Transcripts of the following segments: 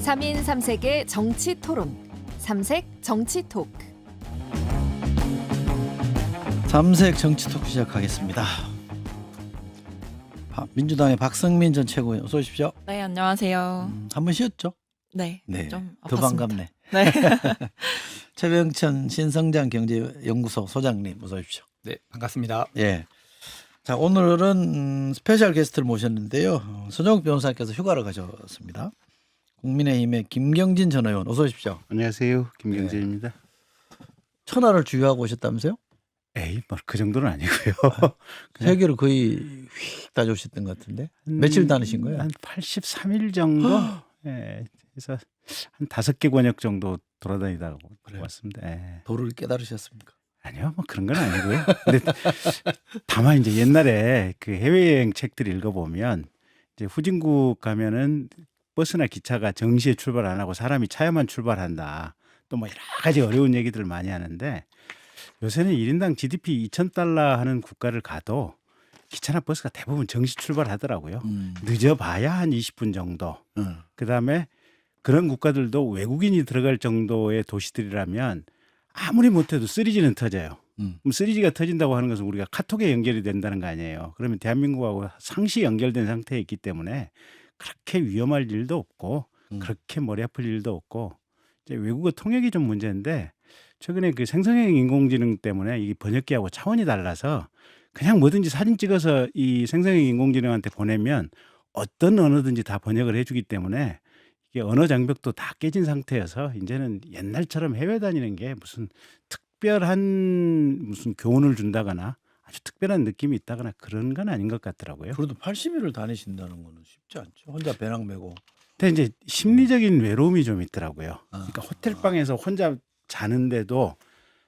3인 3색의 정치 토론. 삼색 정치 토크. 삼색 정치 토크 시작하겠습니다. 민주당의 박성민 전 최고위원 어서 오십시오. 네, 안녕하세요. 한번 쉬었죠? 네, 네. 좀 더 아팠습니다. 반갑네. 네. 최병천 신성장 경제연구소 소장님 어서 오십시오. 네, 반갑습니다. 예. 자, 오늘은 스페셜 게스트를 모셨는데요. 서정욱 변호사께서 휴가를 가셨습니다. 국민의힘의 김경진 전 의원 어서 오십시오. 안녕하세요. 김경진입니다. 천하를 주유하고 오셨다면서요? 에이, 뭐 그 정도는 아니고요. 그냥 세계를 거의 휙 다녀오셨던 것 같은데 며칠 다니신 거예요? 한 83일 정도. 예, 그래서 한 5개 권역 정도 돌아다니다 그래요? 왔습니다. 예. 도를 깨달으셨습니까? 아니요, 뭐 그런 건 아니고요. 근데 다만 이제 옛날에 그 해외여행 책들 읽어보면 이제 후진국 가면은 버스나 기차가 정시에 출발 안 하고 사람이 차에만 출발한다. 또 뭐 여러 가지 어려운 얘기들을 많이 하는데 요새는 1인당 GDP 2,000달러 하는 국가를 가도 기차나 버스가 대부분 정시 출발하더라고요. 늦어봐야 한 20분 정도. 그다음에 그런 국가들도 외국인이 들어갈 정도의 도시들이라면 아무리 못해도 3G는 터져요. 그럼 3G가 터진다고 하는 것은 우리가 카톡에 연결이 된다는 거 아니에요. 그러면 대한민국하고 상시 연결된 상태에 있기 때문에 그렇게 위험할 일도 없고 그렇게 머리 아플 일도 없고 이제 외국어 통역이 좀 문제인데 최근에 그 생성형 인공지능 때문에 이 번역기하고 차원이 달라서 그냥 뭐든지 사진 찍어서 이 생성형 인공지능한테 보내면 어떤 언어든지 다 번역을 해주기 때문에 이게 언어 장벽도 다 깨진 상태여서 이제는 옛날처럼 해외 다니는 게 무슨 특별한 무슨 교훈을 준다거나 아주 특별한 느낌이 있다거나 그런 건 아닌 것 같더라고요. 그래도 80일을 다니신다는 거는 쉽지 않죠. 혼자 배낭 메고. 근데 이제 심리적인 외로움이 좀 있더라고요. 아. 그러니까 호텔방에서 혼자 자는데도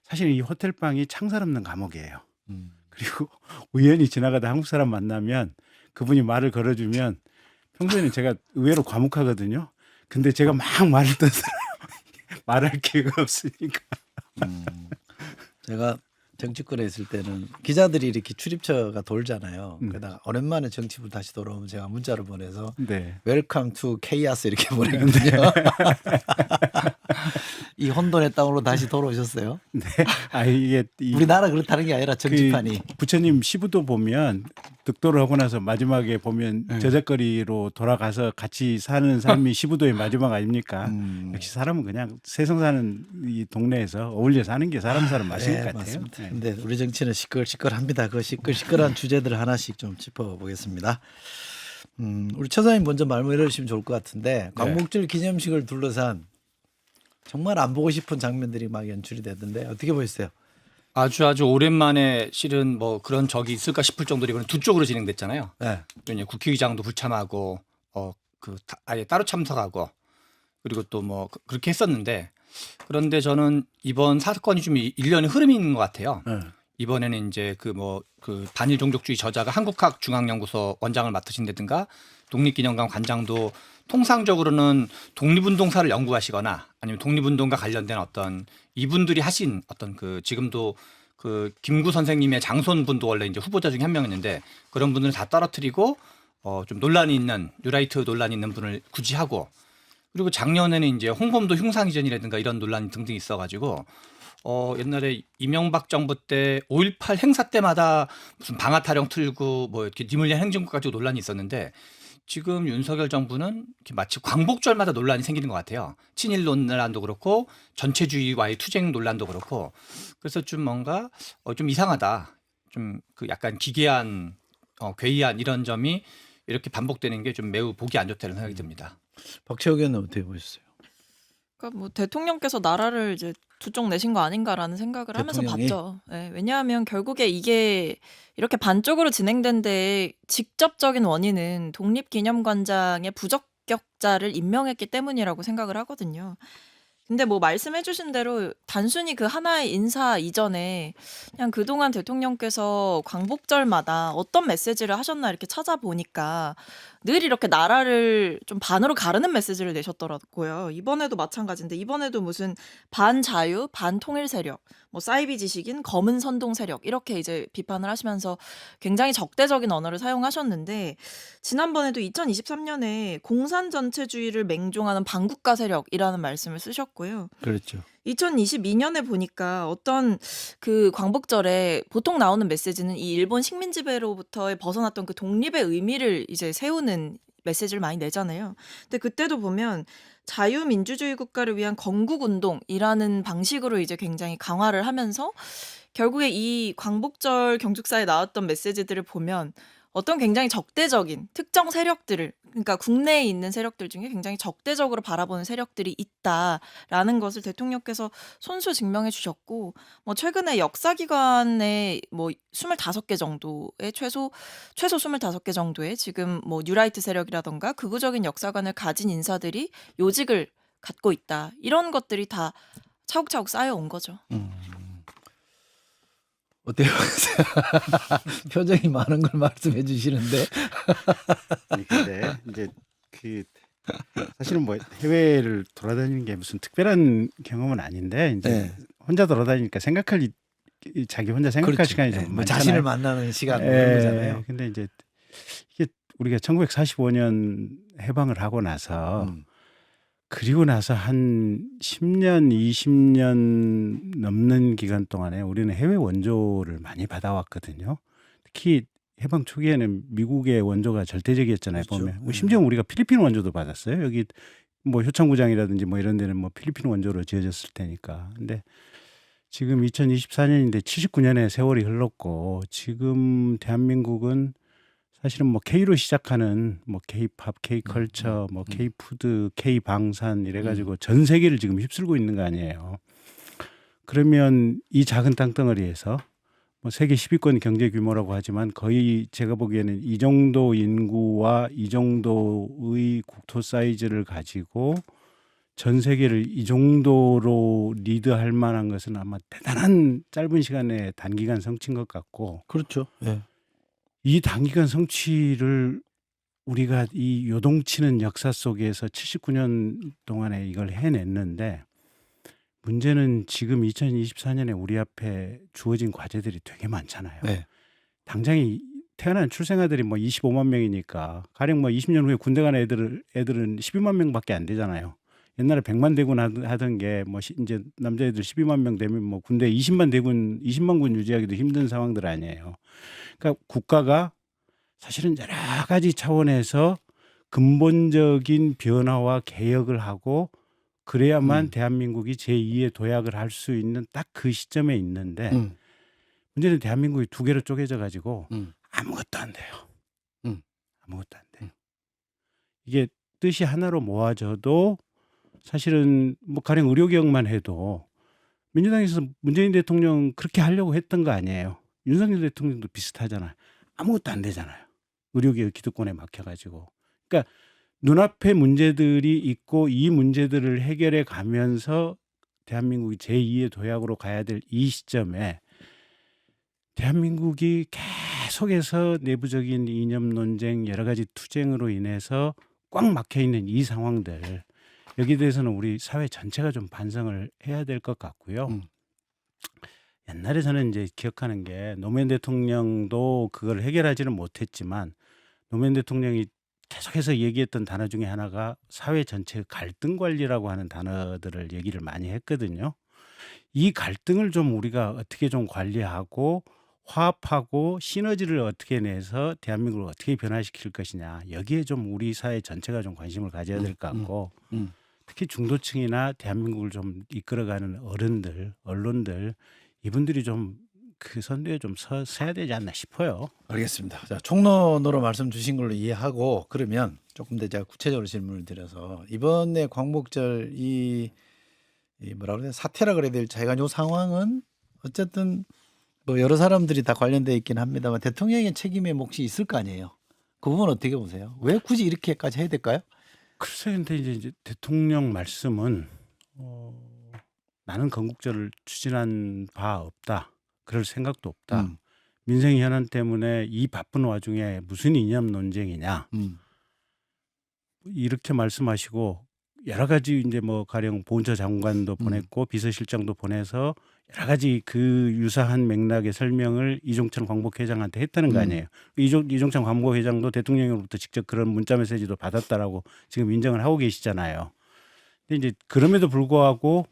사실 이 호텔방이 창살 없는 감옥이에요. 그리고 우연히 지나가다 한국 사람 만나면 그분이 말을 걸어주면 평소에는 제가 의외로 과묵하거든요. 근데 제가 막 말을 떠서 말할 기회가 없으니까. 제가 정치권에 있을 때는 기자들이 이렇게 출입처가 돌잖아요. 그러다가 오랜만에 정치부 다시 돌아오면 제가 문자를 보내서 네. 웰컴 투 케이아스 이렇게 보내거든요. 이 혼돈의 땅으로 다시 돌아오셨어요? 네. 아 이게 우리나라 그렇다는 게 아니라 정치판이. 그 부처님 시부도 보면 득도를 하고 나서 마지막에 보면 저작거리로 돌아가서 같이 사는 삶이 시부도의 마지막 아닙니까? 역시 사람은 그냥 세상 사는 이 동네에서 어울려 사는 게 사람 맛인 것 같아요. 맞습니다. 네. 근데 우리 정치는 시끌시끌합니다. 그 시끌시끌한 주제들을 하나씩 좀 짚어보겠습니다. 우리 처사님 먼저 말씀해 주시면 좋을 것 같은데 광복절 기념식을 둘러싼 정말 안 보고 싶은 장면들이 막 연출이 되던데 어떻게 보셨어요? 아주 오랜만에 실은 뭐 그런 적이 있을까 싶을 정도로 이번에 두 쪽으로 진행됐잖아요. 네. 또 이제 국회의장도 불참하고 아예 따로 참석하고 그리고 또 뭐 그렇게 했었는데 그런데 저는 이번 사건이 좀 일련의 흐름이 있는 것 같아요. 이번에는 이제 그 반일 종족주의 저자가 한국학중앙연구소 원장을 맡으신다든가 독립기념관 관장도 통상적으로는 독립운동사를 연구하시거나 아니면 독립운동과 관련된 어떤 이분들이 하신 어떤 그 지금도 그 김구 선생님의 장손분도 원래 이제 후보자 중에 한 명이었는데 그런 분들을 다 떨어뜨리고 좀 논란이 있는 뉴라이트 논란이 있는 분을 굳이 하고 그리고 작년에는 이제 홍범도 흉상이전이라든가 이런 논란이 등등 있어가지고 옛날에 이명박 정부 때 5.18 행사 때마다 무슨 방아타령 틀고 뭐 이렇게 니물리한 행정국 가지고 논란이 있었는데 지금 윤석열 정부는 이렇게 마치 광복절마다 논란이 생기는 것 같아요. 친일 논란도 그렇고 전체주의와의 투쟁 논란도 그렇고 그래서 좀 뭔가 좀 이상하다. 좀 그 약간 기괴한 괴이한 이런 점이 이렇게 반복되는 게 좀 매우 보기 안 좋다는 생각이 듭니다. 박채호 의원은 어떻게 보셨어요? 그러니까 뭐 대통령께서 나라를 이제 두 쪽 내신 거 아닌가라는 생각을 하면서 대통령이? 봤죠. 네, 왜냐하면 결국에 이게 이렇게 반쪽으로 진행된 데에 직접적인 원인은 독립기념관장의 부적격자를 임명했기 때문이라고 생각을 하거든요. 근데 뭐 말씀해주신 대로 단순히 그 하나의 인사 이전에 그냥 그동안 대통령께서 광복절마다 어떤 메시지를 하셨나 이렇게 찾아보니까 늘 이렇게 나라를 좀 반으로 가르는 메시지를 내셨더라고요. 이번에도 마찬가지인데 이번에도 무슨 반자유, 반통일 세력, 뭐 사이비 지식인, 검은 선동 세력 이렇게 이제 비판을 하시면서 굉장히 적대적인 언어를 사용하셨는데 지난번에도 2023년에 공산 전체주의를 맹종하는 반국가 세력이라는 말씀을 쓰셨고요. 그렇죠. 2022년에 보니까 어떤 그 광복절에 보통 나오는 메시지는 이 일본 식민 지배로부터의 벗어났던 그 독립의 의미를 이제 세우는 메시지를 많이 내잖아요. 근데 그때도 보면 자유민주주의 국가를 위한 건국운동이라는 방식으로 이제 굉장히 강화를 하면서 결국에 이 광복절 경축사에 나왔던 메시지들을 보면 어떤 굉장히 적대적인 특정 세력들을 그러니까 국내에 있는 세력들 중에 굉장히 적대적으로 바라보는 세력들이 있다라는 것을 대통령께서 손수 증명해 주셨고 뭐 최근에 역사기관에 뭐 25개 정도의 최소 25개 정도의 지금 뭐 뉴라이트 세력이라던가 극우적인 역사관을 가진 인사들이 요직을 갖고 있다. 이런 것들이 다 차곡차곡 쌓여온 거죠. 어때요? 표정이 많은 걸 말씀해 주시는데. 아니, 근데 이제 그 사실은 뭐 해외를 돌아다니는 게 무슨 특별한 경험은 아닌데 이제 네. 혼자 돌아다니니까 자기 혼자 생각할 그렇죠. 시간이 네, 좀 뭐 많잖아요. 자신을 만나는 시간 그런 거잖아요. 근데 이제 이게 우리가 1945년 해방을 하고 나서 그리고 나서 한 10년, 20년 넘는 기간 동안에 우리는 해외 원조를 많이 받아왔거든요. 특히 해방 초기에는 미국의 원조가 절대적이었잖아요. 그렇죠. 보면 심지어 우리가 필리핀 원조도 받았어요. 여기 뭐 효창구장이라든지 뭐 이런 데는 뭐 필리핀 원조로 지어졌을 테니까. 근데 지금 2024년인데 79년의 세월이 흘렀고 지금 대한민국은 사실은 뭐 K로 시작하는 뭐 K-팝, K-컬처, 뭐 K-푸드, K-방산 이래가지고 전 세계를 지금 휩쓸고 있는 거 아니에요. 그러면 이 작은 땅덩어리에서 뭐 세계 10위권 경제 규모라고 하지만 거의 제가 보기에는 이 정도 인구와 이 정도의 국토 사이즈를 가지고 전 세계를 이 정도로 리드할 만한 것은 아마 대단한 짧은 시간에 단기간 성취인 것 같고 그렇죠. 네. 이 단기간 성취를 우리가 이 요동치는 역사 속에서 79년 동안에 이걸 해냈는데 문제는 지금 2024년에 우리 앞에 주어진 과제들이 되게 많잖아요. 네. 당장에 태어난 출생아들이 뭐 25만 명이니까 가령 뭐 20년 후에 군대 간 애들은 12만 명밖에 안 되잖아요. 옛날에 100만 대군 하던 게 뭐 이제 남자애들 12만 명 되면 뭐 군대 20만 군 유지하기도 힘든 상황들 아니에요. 그러니까 국가가 사실은 여러 가지 차원에서 근본적인 변화와 개혁을 하고 그래야만 대한민국이 제2의 도약을 할 수 있는 딱 그 시점에 있는데 문제는 대한민국이 두 개로 쪼개져 가지고 아무것도 안 돼요. 아무것도 안 돼요. 이게 뜻이 하나로 모아져도 사실은 뭐 가령 의료개혁만 해도 민주당에서 문재인 대통령 그렇게 하려고 했던 거 아니에요. 윤석열 대통령도 비슷하잖아요. 아무것도 안 되잖아요. 의료개혁 기득권에 막혀가지고. 그러니까 눈앞에 문제들이 있고 이 문제들을 해결해 가면서 대한민국이 제2의 도약으로 가야 될 이 시점에 대한민국이 계속해서 내부적인 이념 논쟁 여러 가지 투쟁으로 인해서 꽉 막혀있는 이 상황들 여기에 대해서는 우리 사회 전체가 좀 반성을 해야 될 것 같고요. 옛날에 저는 이제 기억하는 게 노무현 대통령도 그걸 해결하지는 못했지만 노무현 대통령이 계속해서 얘기했던 단어 중에 하나가 사회 전체 갈등 관리라고 하는 단어들을 얘기를 많이 했거든요. 이 갈등을 좀 우리가 어떻게 좀 관리하고 화합하고 시너지를 어떻게 내서 대한민국을 어떻게 변화시킬 것이냐 여기에 좀 우리 사회 전체가 좀 관심을 가져야 될 것 같고 특히 중도층이나 대한민국을 좀 이끌어가는 어른들, 언론들 이분들이 좀 그 선두에 좀 서야 되지 않나 싶어요. 알겠습니다. 자, 총론으로 말씀 주신 걸로 이해하고 그러면 조금 더 제가 구체적으로 질문을 드려서 이번에 광복절 이 뭐라 그래야 사태라 그래야 될지 하여간 요 상황은 어쨌든 뭐 여러 사람들이 다 관련돼 있긴 합니다만 대통령의 책임의 몫이 있을 거 아니에요. 그 부분 어떻게 보세요? 왜 굳이 이렇게까지 해야 될까요? 글쎄 근데 이제 대통령 말씀은 나는 건국절을 추진한 바 없다. 그럴 생각도 없다. 음. 민생 현안 때문에 이 바쁜 와중에 무슨 이념 논쟁이냐. 이렇게 말씀하시고 여러 가지 이제 뭐 가령 보훈처 장관도 보냈고 비서실장도 보내서 여러 가지 그 유사한 맥락의 설명을 이종찬 광복회장한테 했다는 거 아니에요. 이종찬 광복회장도 대통령으로부터 직접 그런 문자 메시지도 받았다라고 지금 인정을 하고 계시잖아요. 근데 이제 그럼에도 불구하고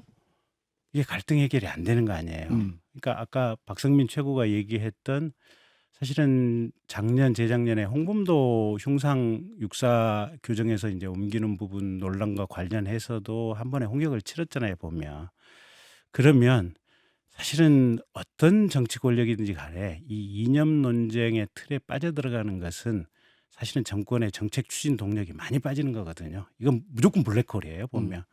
이게 갈등 해결이 안 되는 거 아니에요. 그러니까 아까 박성민 최고가 얘기했던 사실은 작년 재작년에 홍범도 흉상 육사 규정에서 이제 옮기는 부분 논란과 관련해서도 한 번에 홍역을 치렀잖아요, 보면. 그러면 사실은 어떤 정치 권력이든지 간에 이 이념 논쟁의 틀에 빠져들어가는 것은 사실은 정권의 정책 추진 동력이 많이 빠지는 거거든요. 이건 무조건 블랙홀이에요, 보면.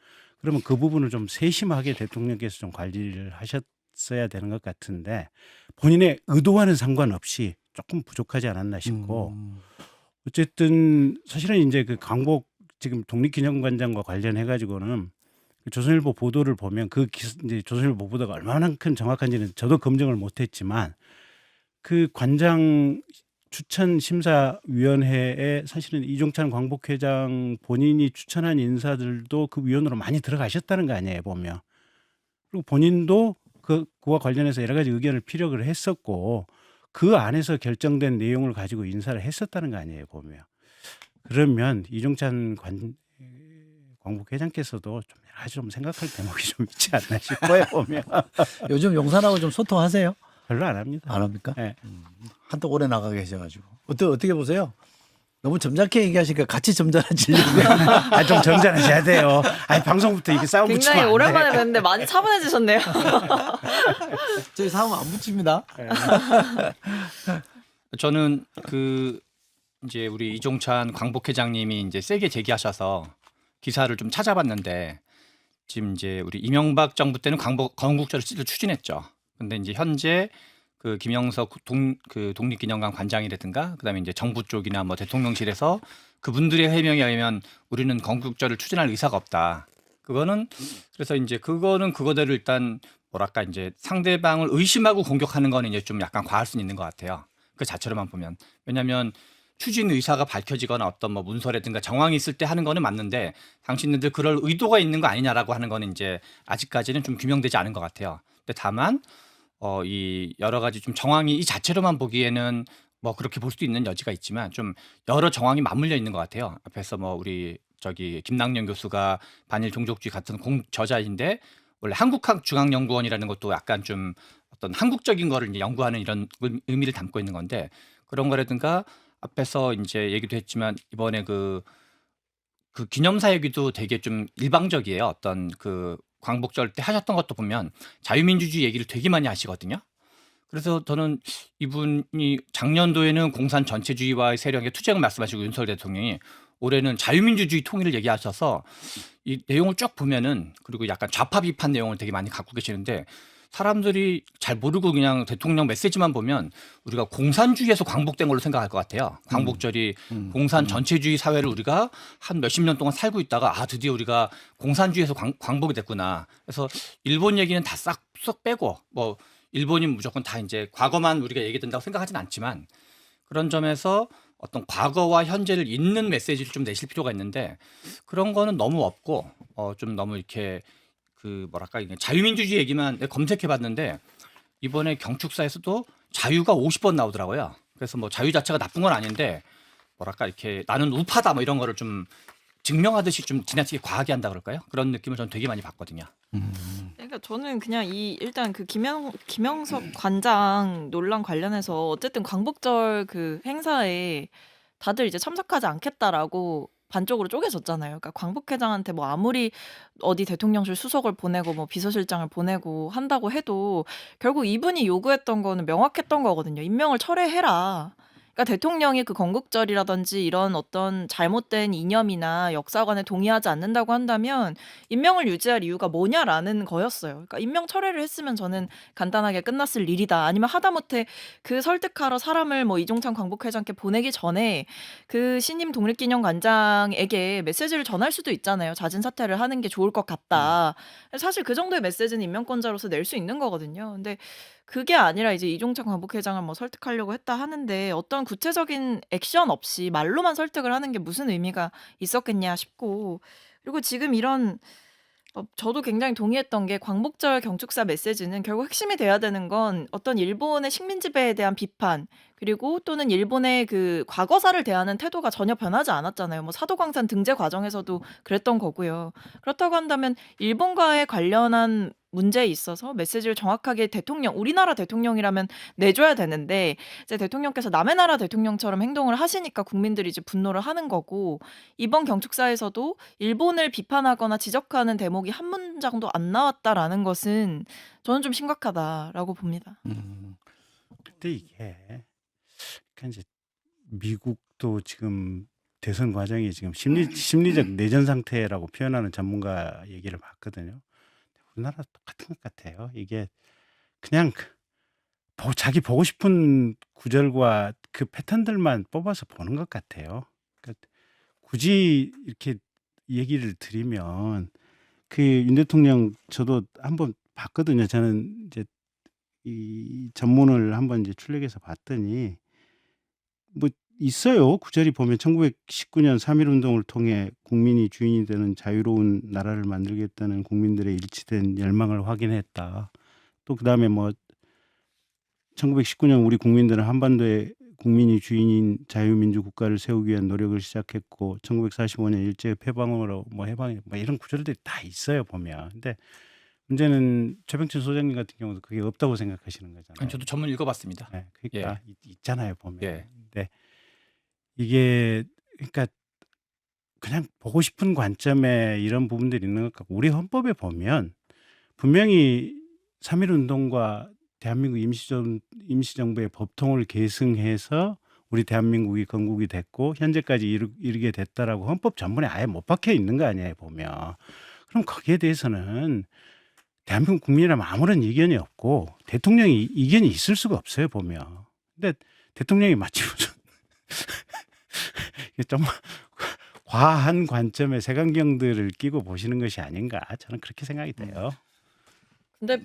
그러면 그 부분을 좀 세심하게 대통령께서 좀 관리를 하셨어야 되는 것 같은데 본인의 의도와는 상관없이 조금 부족하지 않았나 싶고 어쨌든 사실은 이제 그 광복 지금 독립기념관장과 관련해 가지고는 조선일보 보도를 보면 그 이제 조선일보 보도가 얼마나 큰 정확한지는 저도 검증을 못했지만 그 관장 추천 심사위원회에 사실은 이종찬 광복회장 본인이 추천한 인사들도 그 위원으로 많이 들어가셨다는 거 아니에요, 보면. 그리고 본인도 그와 관련해서 여러 가지 의견을 피력을 했었고 그 안에서 결정된 내용을 가지고 인사를 했었다는 거 아니에요, 보면. 그러면 이종찬 광복회장께서도 좀 여러 가지 좀 생각할 대목이 좀 있지 않나 싶어요, 보면. 요즘 용산하고 좀 소통하세요? 별로 안 합니다. 안 합니까? 네. 한때 오래 나가 계셔가지고 어떻게 보세요? 너무 점잖게 얘기하시니까 같이 점잖아지려고. 아, 좀 점잖으셔야 돼요. 아니, 방송부터 이렇게 싸움 붙이면 굉장히 안 돼. 오랜만에 뵀는데 많이 차분해지셨네요. 저희 싸움 안 붙입니다. 저는 그 이제 우리 이종찬 광복회장님이 이제 세게 제기하셔서 기사를 좀 찾아봤는데 지금 이제 우리 이명박 정부 때는 건국절을 추진했죠. 근데 이제 현재 그 김영석 독립기념관 관장이라든가 그다음에 이제 정부 쪽이나 뭐 대통령실에서 그분들의 해명에 의하면 우리는 건국절을 추진할 의사가 없다. 그거는 그래서 이제 그거는 그거대로 일단 뭐랄까 이제 상대방을 의심하고 공격하는 거는 이제 좀 약간 과할 수는 있는 것 같아요. 그 자체로만 보면. 왜냐하면 추진 의사가 밝혀지거나 어떤 뭐 문서라든가 정황이 있을 때 하는 거는 맞는데 당신들 그럴 의도가 있는 거 아니냐라고 하는 거는 이제 아직까지는 좀 규명되지 않은 것 같아요. 근데 다만 이 여러 가지 좀 정황이 이 자체로만 보기에는 뭐 그렇게 볼 수도 있는 여지가 있지만 좀 여러 정황이 맞물려 있는 것 같아요. 앞에서 뭐 우리 저기 김낙년 교수가 반일 종족주의 같은 저자인데 원래 한국중앙연구원이라는 것도 약간 좀 어떤 한국적인 거를 이제 연구하는 이런 의미를 담고 있는 건데 그런 거라든가 앞에서 이제 얘기도 했지만 이번에 그 기념사 얘기도 되게 좀 일방적이에요. 어떤 그 광복절 때 하셨던 것도 보면 자유민주주의 얘기를 되게 많이 하시거든요. 그래서 저는 이분이 작년도에는 공산 전체주의와의 세력의 투쟁을 말씀하시고 윤석열 대통령이 올해는 자유민주주의 통일을 얘기하셔서 이 내용을 쭉 보면은 그리고 약간 좌파 비판 내용을 되게 많이 갖고 계시는데 사람들이 잘 모르고 그냥 대통령 메시지만 보면 우리가 공산주의에서 광복된 걸로 생각할 것 같아요. 광복절이 공산 전체주의 사회를 우리가 한 몇십 년 동안 살고 있다가 아 드디어 우리가 공산주의에서 광복이 됐구나. 그래서 일본 얘기는 다 싹 빼고 뭐 일본이 무조건 다 이제 과거만 우리가 얘기된다고 생각하진 않지만 그런 점에서 어떤 과거와 현재를 잇는 메시지를 좀 내실 필요가 있는데 그런 거는 너무 없고 좀 너무 이렇게 그 뭐랄까 이게 자유민주주의 얘기만 내가 검색해봤는데 이번에 경축사에서도 자유가 50번 나오더라고요. 그래서 뭐 자유 자체가 나쁜 건 아닌데 뭐랄까 이렇게 나는 우파다 뭐 이런 거를 좀 증명하듯이 좀 지나치게 과하게 한다 그럴까요? 그런 느낌을 저는 되게 많이 받거든요. 그러니까 저는 그냥 일단 그 김영석 관장 논란 관련해서 어쨌든 광복절 그 행사에 다들 이제 참석하지 않겠다라고 반쪽으로 쪼개졌잖아요. 그러니까 광복회장한테 뭐 아무리 어디 대통령실 수석을 보내고 뭐 비서실장을 보내고 한다고 해도 결국 이분이 요구했던 거는 명확했던 거거든요. 임명을 철회해라. 그러니까 대통령이 그 건국절이라든지 이런 어떤 잘못된 이념이나 역사관에 동의하지 않는다고 한다면 임명을 유지할 이유가 뭐냐라는 거였어요. 그러니까 임명 철회를 했으면 저는 간단하게 끝났을 일이다. 아니면 하다못해 그 설득하러 사람을 뭐 이종찬 광복회장께 보내기 전에 그 신임 독립기념관장에게 메시지를 전할 수도 있잖아요. 자진 사퇴를 하는 게 좋을 것 같다. 사실 그 정도의 메시지는 임명권자로서 낼 수 있는 거거든요. 근데 그게 아니라 이제 이종찬 광복회장을 뭐 설득하려고 했다 하는데 어떤 구체적인 액션 없이 말로만 설득을 하는 게 무슨 의미가 있었겠냐 싶고 그리고 지금 이런 저도 굉장히 동의했던 게 광복절 경축사 메시지는 결국 핵심이 돼야 되는 건 어떤 일본의 식민 지배에 대한 비판 그리고 또는 일본의 그 과거사를 대하는 태도가 전혀 변하지 않았잖아요. 뭐 사도광산 등재 과정에서도 그랬던 거고요. 그렇다고 한다면 일본과의 관련한 문제에 있어서 메시지를 정확하게 우리나라 대통령이라면 내줘야 되는데 이제 대통령께서 남의 나라 대통령처럼 행동을 하시니까 국민들이 이제 분노를 하는 거고 이번 경축사에서도 일본을 비판하거나 지적하는 대목이 한 문장도 안 나왔다라는 것은 저는 좀 심각하다라고 봅니다. 근데 이게 그러니까 이제 미국도 지금 대선 과정이 지금 심리적 내전 상태라고 표현하는 전문가 얘기를 봤거든요. 우리나라 똑같은 것 같아요. 이게 그냥 자기 보고 싶은 구절과 그 패턴들만 뽑아서 보는 것 같아요. 그러니까 굳이 이렇게 얘기를 드리면 그 윤 대통령 저도 한번 봤거든요. 저는 이제 이 전문을 한번 이제 출력해서 봤더니 뭐 있어요. 구절이 보면 1919년 3.1 운동을 통해 국민이 주인이 되는 자유로운 나라를 만들겠다는 국민들의 일치된 열망을 확인했다. 또 그다음에 뭐 1919년 우리 국민들은 한반도에 국민이 주인인 자유민주 국가를 세우기 위한 노력을 시작했고 1945년 일제의 패방으로 뭐 해방이 뭐 이런 구절들이 다 있어요 보면. 근데 문제는 최병철 소장님 같은 경우도 그게 없다고 생각하시는 거잖아요. 아니, 저도 전문 읽어봤습니다. 네, 그러니까 있잖아요 보면. 예. 근데 이게 그러니까 그냥 보고 싶은 관점에 이런 부분들이 있는 것 같고 우리 헌법에 보면 분명히 3.1 운동과 대한민국 임시정부의 법통을 계승해서 우리 대한민국이 건국이 됐고 현재까지 이르게 됐다라고 헌법 전문에 아예 못 박혀 있는 거 아니에요 보면. 그럼 거기에 대해서는 대한민국 국민이라면 아무런 이견이 없고 대통령이 이견이 있을 수가 없어요 보면. 근데 대통령이 마치 무슨 좀 과한 관점의 색안경들을 끼고 보시는 것이 아닌가 저는 그렇게 생각이 돼요. 근데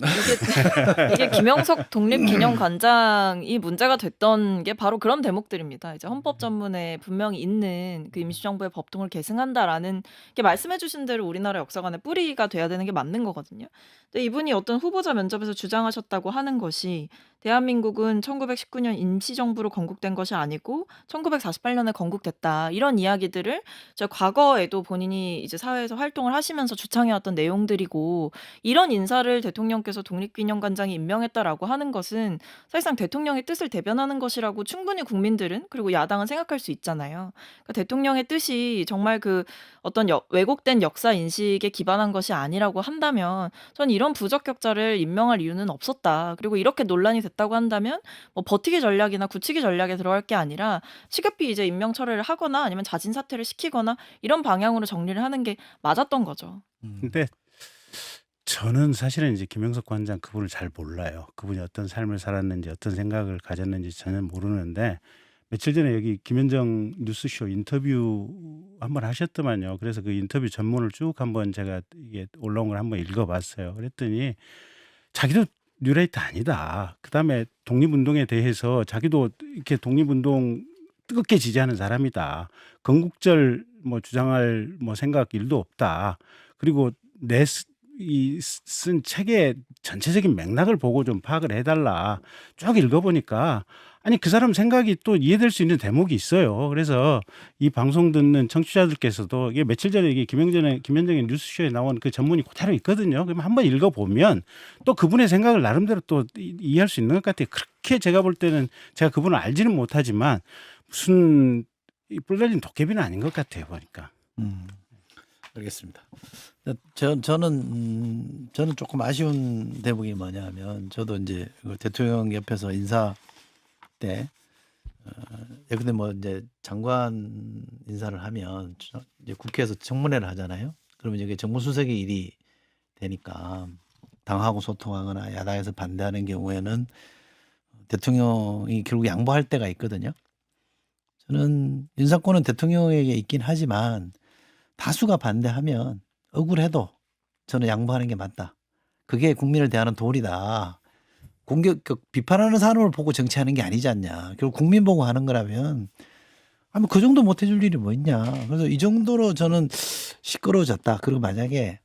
이게 김영석 독립기념관장이 문제가 됐던 게 바로 그런 대목들입니다. 이제 헌법 전문에 분명히 있는 그 임시정부의 법통을 계승한다라는 게 말씀해주신 대로 우리나라 역사관의 뿌리가 돼야 되는 게 맞는 거거든요. 근데 이분이 어떤 후보자 면접에서 주장하셨다고 하는 것이 대한민국은 1919년 임시정부로 건국된 것이 아니고 1948년에 건국됐다. 이런 이야기들을 저 과거에도 본인이 이제 사회에서 활동을 하시면서 주창해왔던 내용들이고 이런 인사를 대통령께서 독립기념관장이 임명했다라고 하는 것은 사실상 대통령의 뜻을 대변하는 것이라고 충분히 국민들은 그리고 야당은 생각할 수 있잖아요. 그러니까 대통령의 뜻이 정말 그 어떤 왜곡된 역사 인식에 기반한 것이 아니라고 한다면 전 이런 부적격자를 임명할 이유는 없었다. 그리고 이렇게 논란이 됐다고 한다면 뭐 버티기 전략이나 굳히기 전략에 들어갈 게 아니라 시급히 이제 임명 철회를 하거나 아니면 자진 사퇴를 시키거나 이런 방향으로 정리를 하는 게 맞았던 거죠. 근데 저는 사실은 이제 김영석 관장 그분을 잘 몰라요. 그분이 어떤 삶을 살았는지 어떤 생각을 가졌는지 전혀 모르는데 며칠 전에 여기 김현정 뉴스쇼 인터뷰 한번 하셨더만요. 그래서 그 인터뷰 전문을 쭉 한번 제가 이게 올라온 걸 한번 읽어봤어요. 그랬더니 자기도 뉴라이트 아니다. 그다음에 독립운동에 대해서 자기도 이렇게 독립운동 뜨겁게 지지하는 사람이다. 건국절 뭐 주장할 뭐 생각 일도 없다. 그리고 쓴 책의 전체적인 맥락을 보고 좀 파악을 해달라. 쭉 읽어보니까 아니 그 사람 생각이 또 이해될 수 있는 대목이 있어요. 그래서 이 방송 듣는 청취자들께서도 이게 며칠 전에 이게 김현정의 뉴스쇼에 나온 그 전문이 그대로 있거든요. 그러면 한번 읽어보면 또 그분의 생각을 나름대로 또 이해할 수 있는 것 같아요. 그렇게 제가 볼 때는 제가 그분을 알지는 못하지만 무슨 뿔 달린 도깨비는 아닌 것 같아요. 보니까. 알겠습니다. 저는 조금 아쉬운 대목이 뭐냐면 저도 이제 그 대통령 옆에서 인사 때 근데 뭐 이제 장관 인사를 하면 이제 국회에서 청문회를 하잖아요. 그러면 이게 정무수석의 일이 되니까 당하고 소통하거나 야당에서 반대하는 경우에는 대통령이 결국 양보할 때가 있거든요. 저는 인사권은 대통령에게 있긴 하지만 다수가 반대하면 억울해도 저는 양보하는 게 맞다. 그게 국민을 대하는 도리다. 비판하는 사람을 보고 정치하는 게 아니지 않냐. 결국 국민 보고 하는 거라면 아니 그 정도 못 해줄 일이 뭐 있냐. 그래서 이 정도로 저는 시끄러워졌다. 그리고 만약에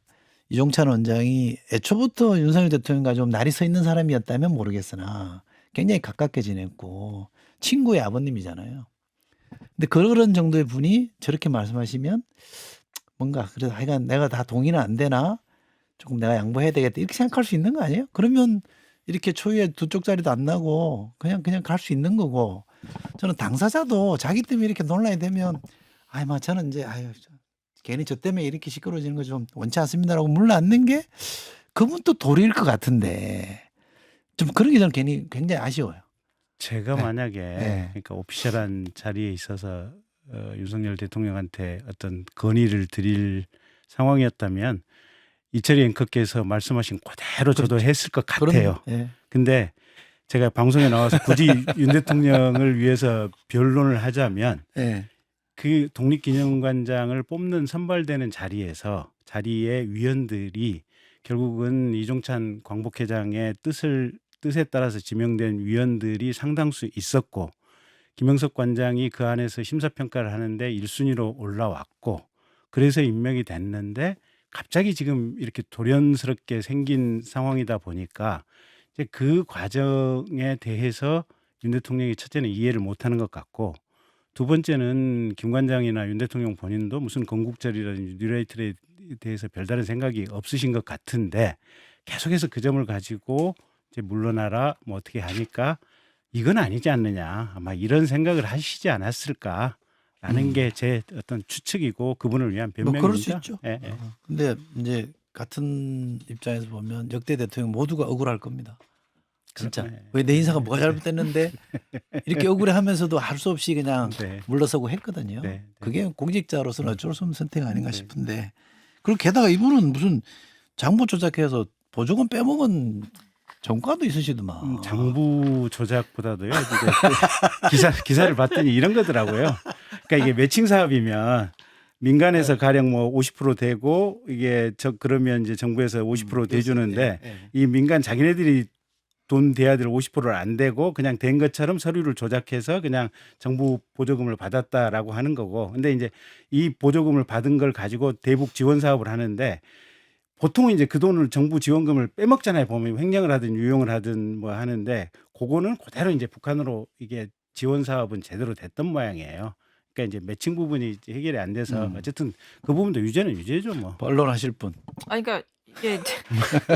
이종찬 원장이 애초부터 윤석열 대통령과 좀 날이 서 있는 사람이었다면 모르겠으나 굉장히 가깝게 지냈고 친구의 아버님이잖아요. 근데 그런 정도의 분이 저렇게 말씀하시면 뭔가 그래도 하여간 내가 다 동의는 안 되나 조금 내가 양보해야 되겠다 이렇게 생각할 수 있는 거 아니에요? 그러면 이렇게 초유의 두 쪽짜리도 안 나고 그냥 갈 수 있는 거고 저는 당사자도 자기 때문에 이렇게 논란이 되면 뭐 저는 이제 괜히 저 때문에 이렇게 시끄러워지는 거 좀 원치 않습니다라고 물러앉는 게 그분도 도리일 것 같은데 좀 그런 게 저는 굉장히 아쉬워요. 제가 네. 만약에 네. 그러니까 오피셜한 자리에 있어서 윤석열 대통령한테 어떤 건의를 드릴 상황이었다면 이철희 앵커께서 말씀하신 그대로 저도 했을 것 같아요. 예. 근데 제가 방송에 나와서 굳이 윤 대통령을 위해서 변론을 하자면 예. 그 독립기념관장을 뽑는 선발되는 자리의 위원들이 결국은 이종찬 광복회장의 뜻에 따라서 지명된 위원들이 상당수 있었고 김영석 관장이 그 안에서 심사평가를 하는데 1순위로 올라왔고 그래서 임명이 됐는데 갑자기 지금 이렇게 돌연스럽게 생긴 상황이다 보니까 이제 그 과정에 대해서 윤 대통령이 첫째는 이해를 못하는 것 같고 두 번째는 김 관장이나 윤 대통령 본인도 무슨 건국절이라든지 뉴라이트에 대해서 별다른 생각이 없으신 것 같은데 계속해서 그 점을 가지고 이제 물러나라 뭐 어떻게 하니까 이건 아니지 않느냐 아마 이런 생각을 하시지 않았을까라는 게 제 어떤 추측이고 그분을 위한 변명입니다. 그럴 수 있죠. 예, 예. 근데 이제 같은 입장에서 보면 역대 대통령 모두가 억울할 겁니다. 진짜 네. 왜 내 인사가 뭐가 잘못됐는데 이렇게 억울해하면서도 할 수 없이 그냥 네. 물러서고 했거든요. 네. 그게 공직자로서는 어쩔 수 없는 선택 아닌가 네. 싶은데 그리고 게다가 이분은 무슨 장부 조작해서 보조금 빼먹은 전과도 있으시더만. 장부 조작보다도요. 이제 기사를 봤더니 이런 거더라고요. 그러니까 이게 매칭 사업이면 민간에서 가령 뭐 50% 되고 이게 그러면 이제 정부에서 50% 대주는데 이 민간 자기네들이 돈 대야 될 50%를 안 대고 그냥 된 것처럼 서류를 조작해서 그냥 정부 보조금을 받았다라고 하는 거고. 근데 이제 이 보조금을 받은 걸 가지고 대북 지원 사업을 하는데 보통은 이제 그 돈을 정부 지원금을 빼먹잖아요. 보면 횡령을 하든 유용을 하든 뭐 하는데 그거는 그대로 이제 북한으로 이게 지원 사업은 제대로 됐던 모양이에요. 그러니까 이제 매칭 부분이 이제 해결이 안 돼서 어쨌든 그 부분도 유죄는 유죄죠 뭐. 반론하실 분. 그러니까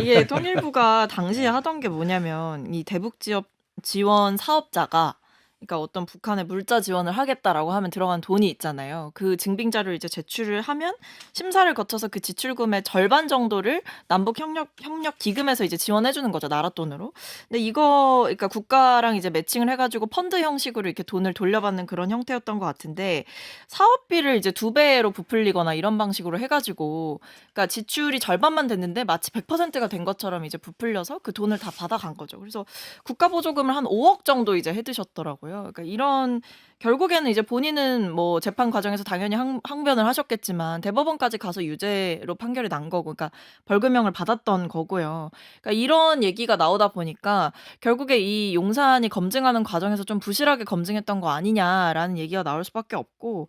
이게 통일부가 당시에 하던 게 뭐냐면 이 대북 지역 지원 사업자가 그러니까 어떤 북한에 물자 지원을 하겠다라고 하면 들어간 돈이 있잖아요. 그 증빙 자료를 이제 제출을 하면 심사를 거쳐서 그 지출금의 절반 정도를 남북 협력 기금에서 이제 지원해 주는 거죠. 나라 돈으로. 근데 이거 그러니까 국가랑 이제 매칭을 해 가지고 펀드 형식으로 이렇게 돈을 돌려받는 그런 형태였던 것 같은데 사업비를 이제 2배로 부풀리거나 이런 방식으로 해 가지고 그러니까 지출이 절반만 됐는데 마치 100%가 된 것처럼 이제 부풀려서 그 돈을 다 받아간 거죠. 그래서 국가 보조금을 한 5억 정도 이제 해 드셨더라고요. 그러니까 이런 결국에는 이제 본인은 뭐 재판 과정에서 당연히 항변을 하셨겠지만 대법원까지 가서 유죄로 판결이 난 거고, 그러니까 벌금형을 받았던 거고요. 그러니까 이런 얘기가 나오다 보니까 결국에 이 용산이 검증하는 과정에서 좀 부실하게 검증했던 거 아니냐라는 얘기가 나올 수밖에 없고.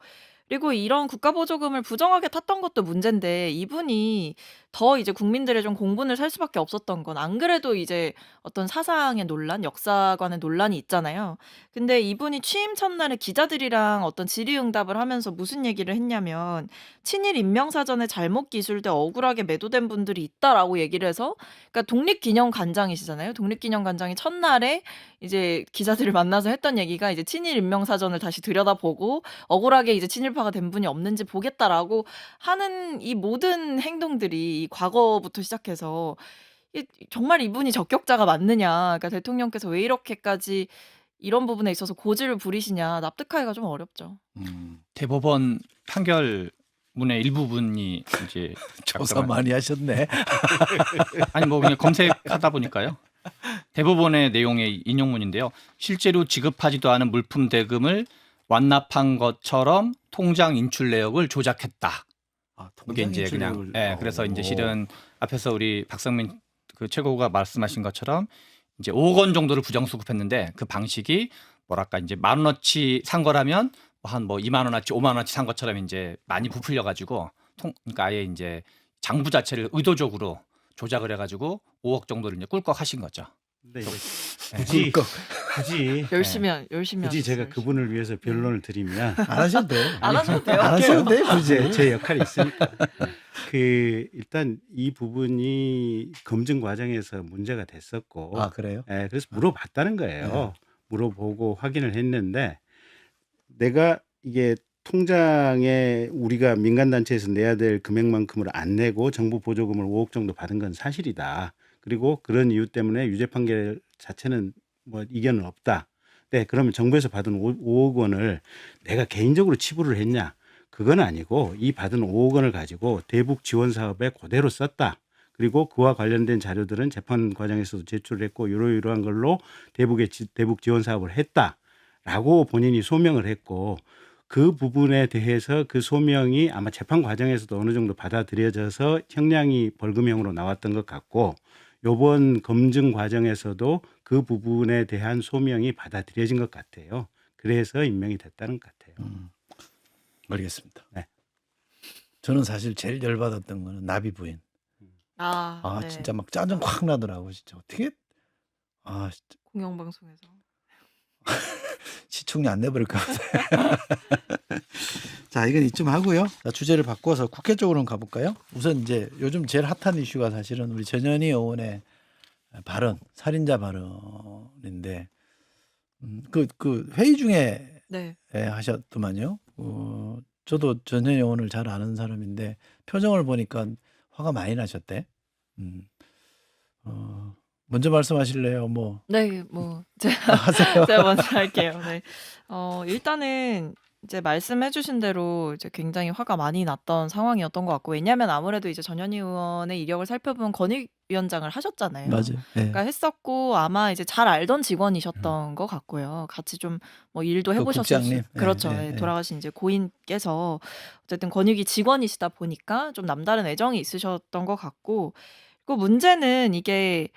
그리고 이런 국가 보조금을 부정하게 탔던 것도 문제인데 이분이 더 이제 국민들의 좀 공분을 살 수밖에 없었던 건 안 그래도 이제 어떤 사상의 논란, 역사관의 논란이 있잖아요. 근데 이분이 취임 첫날에 기자들이랑 어떤 질의응답을 하면서 무슨 얘기를 했냐면 친일 임명사전에 잘못 기술돼 억울하게 매도된 분들이 있다라고 얘기를 해서 그러니까 독립기념관장이시잖아요. 독립기념관장이 첫날에 이제 기자들을 만나서 했던 얘기가 이제 친일 임명사전을 다시 들여다보고 억울하게 이제 친일파가 된 분이 없는지 보겠다라고 하는 이 모든 행동들이 이 과거부터 시작해서 정말 이분이 적격자가 맞느냐. 그러니까 대통령께서 왜 이렇게까지 이런 부분에 있어서 고지를 부리시냐 납득하기가 좀 어렵죠. 대법원 판결문의 일부분이 이제 조사 약간 많이 하셨네. 아니 뭐 그냥 검색하다 보니까요. 대법원의 내용의 인용문인데요. 실제로 지급하지도 않은 물품 대금을 완납한 것처럼 통장 인출 내역을 조작했다. 그게 이제 그냥 그래서 이제 실은 앞에서 우리 박성민 그 최고가 말씀하신 것처럼 이제 5억 원 정도를 부정수급했는데 그 방식이 뭐랄까 이제 10,000원어치 산 거라면 한 뭐 2만 원어치, 5만 원어치 산 것처럼 이제 많이 부풀려 가지고 그러니까 아예 이제 장부 자체를 의도적으로 조작을 해가지고 5억 정도를 이제 꿀꺽 하신 거죠. 근데 이제 굳이 열심히 굳이 제가 하셨어요. 그분을 위해서 변론을 드리면 안 하셔도 돼요. 안 하셔도 돼요. 안 하셔도 돼요. 굳이. 제 역할이 있으니까. 일단 이 부분이 검증 과정에서 문제가 됐었고, 아 그래요? 그래서 물어봤다는 거예요. 물어보고 확인을 했는데 내가 이게 통장에 우리가 민간단체에서 내야 될 금액만큼을 안 내고 정부 보조금을 5억 정도 받은 건 사실이다. 그리고 그런 이유 때문에 유죄 판결 자체는 뭐 이견은 없다. 네, 그러면 정부에서 받은 5억 원을 내가 개인적으로 치부를 했냐? 그건 아니고 이 받은 5억 원을 가지고 대북 지원 사업에 그대로 썼다. 그리고 그와 관련된 자료들은 재판 과정에서도 제출을 했고 이러이러한 걸로 대북 지원 사업을 했다라고 본인이 소명을 했고 그 부분에 대해서 그 소명이 아마 재판 과정에서도 어느 정도 받아들여져서 형량이 벌금형으로 나왔던 것 같고 이번 검증 과정에서도 그 부분에 대한 소명이 받아들여진 것 같아요. 그래서 임명이 됐다는 것 같아요. 알겠습니다. 네. 저는 사실 제일 열받았던 거는 나비 부인. 네. 진짜 막 짜증 확 나더라고. 진짜 어떻게 진짜 공영방송에서. 시청률 안 내버릴 것 같아요. 자, 이건 이쯤 하고요. 자, 주제를 바꿔서 국회 쪽으로 가볼까요? 우선 이제 요즘 제일 핫한 이슈가 사실은 우리 전현희 의원의 발언, 살인자 발언인데 그 회의 중에 네. 하셨더만요. 저도 전현희 의원을 잘 아는 사람인데 표정을 보니까 화가 많이 나셨대. 먼저 말씀하실래요? 뭐 네, 뭐 하세요. 제가 먼저 할게요. 네. 일단은 이제 말씀해주신 대로 이제 굉장히 화가 많이 났던 상황이었던 것 같고, 왜냐하면 아무래도 이제 전현희 의원의 이력을 살펴보면 권익위원장을 하셨잖아요. 맞아요. 예. 그러니까 했었고 아마 이제 잘 알던 직원이셨던 것 같고요. 같이 좀 뭐 일도 그 해보셨을 국장님? 수, 그렇죠. 예, 예, 예. 돌아가신 이제 고인께서 어쨌든 권익위 직원이시다 보니까 좀 남다른 애정이 있으셨던 것 같고, 그 문제는 이게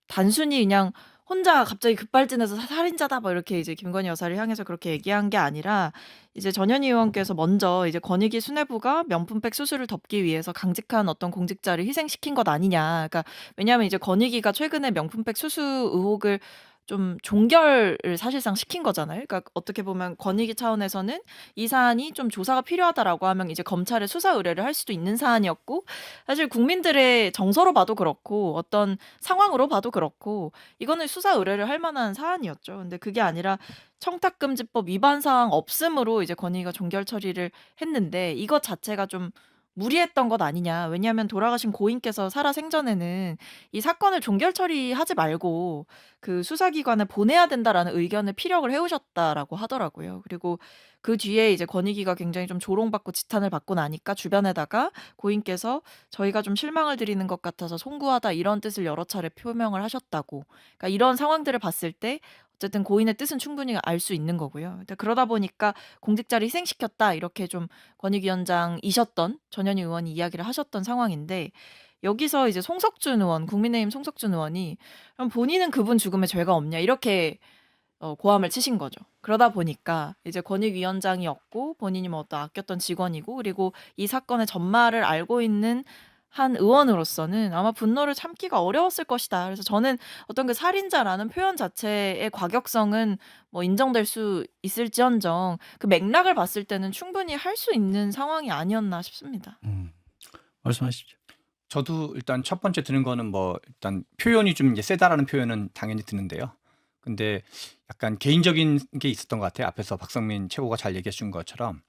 단순히 그냥 혼자 갑자기 급발진해서 살인자다 뭐 이렇게 이제 김건희 여사를 향해서 그렇게 얘기한 게 아니라 이제 전현희 의원께서 먼저 이제 권익위 수뇌부가 명품백 수수를 덮기 위해서 강직한 어떤 공직자를 희생시킨 것 아니냐. 그러니까 왜냐하면 이제 권익위가 최근에 명품백 수수 의혹을 좀 종결을 사실상 시킨 거잖아요. 그러니까 어떻게 보면 권익위 차원에서는 이 사안이 좀 조사가 필요하다라고 하면 이제 검찰에 수사 의뢰를 할 수도 있는 사안이었고, 사실 국민들의 정서로 봐도 그렇고 어떤 상황으로 봐도 그렇고 이거는 수사 의뢰를 할 만한 사안이었죠. 근데 그게 아니라 청탁금지법 위반 사항 없음으로 이제 권익위가 종결 처리를 했는데 이것 자체가 좀 무리했던 것 아니냐. 왜냐하면 돌아가신 고인께서 살아생전에는 이 사건을 종결 처리하지 말고 그 수사기관에 보내야 된다라는 의견을 피력을 해오셨다라고 하더라고요. 그리고 그 뒤에 이제 권익위가 굉장히 좀 조롱받고 지탄을 받고 나니까 주변에다가 고인께서 저희가 좀 실망을 드리는 것 같아서 송구하다 이런 뜻을 여러 차례 표명을 하셨다고. 그러니까 이런 상황들을 봤을 때 어쨌든 고인의 뜻은 충분히 알 수 있는 거고요. 그러다 보니까 공직자를 희생시켰다 이렇게 좀 권익위원장이셨던 전현희 의원이 이야기를 하셨던 상황인데, 여기서 이제 송석준 의원, 국민의힘 송석준 의원이 그럼 본인은 그분 죽음에 죄가 없냐 이렇게 고함을 치신 거죠. 그러다 보니까 이제 권익위원장이었고 본인이 뭐 어떤 아꼈던 직원이고 그리고 이 사건의 전말을 알고 있는 한 의원으로서는 아마 분노를 참기가 어려웠을 것이다. 그래서 저는 어떤 그 살인자라는 표현 자체의 과격성은 뭐 인정될 수 있을지언정 그 맥락을 봤을 때는 충분히 할 수 있는 상황이 아니었나 싶습니다. 말씀하십시오. 저도 일단 첫 번째 드는 거는 뭐 일단 표현이 좀 이제 세다라는 표현은 당연히 드는데요. 근데 약간 개인적인 게 있었던 것 같아요. 앞에서 박성민 최고가 잘 얘기해 준 것처럼